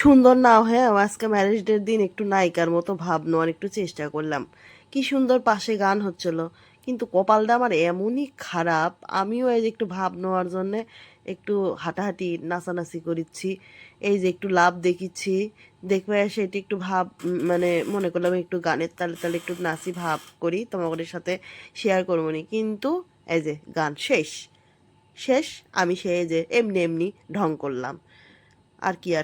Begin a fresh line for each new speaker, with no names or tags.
সুন্দর না হয়ে আজকে ম্যারেজ ডের দিন একটু নায়িকার মতো ভাব নেওয়ার একটু চেষ্টা করলাম। কি সুন্দর পাশে গান হচ্ছিল, কিন্তু কপালটা আমার এমনই খারাপ। আমিও এই যে একটু ভাব নেওয়ার জন্যে একটু হাঁটাহাঁটি নাচানাচি করিচ্ছি, এই যে একটু লাভ দেখিচ্ছি, দেখবে এসে এটি একটু ভাব মানে মনে করলাম একটু গানের তালে তালে একটু নাচি ভাব করি তোমাদের সাথে শেয়ার করবো নি, কিন্তু এই যে গান শেষ শেষ আমি সে যে এমনি এমনি ঢং করলাম। আর কি আর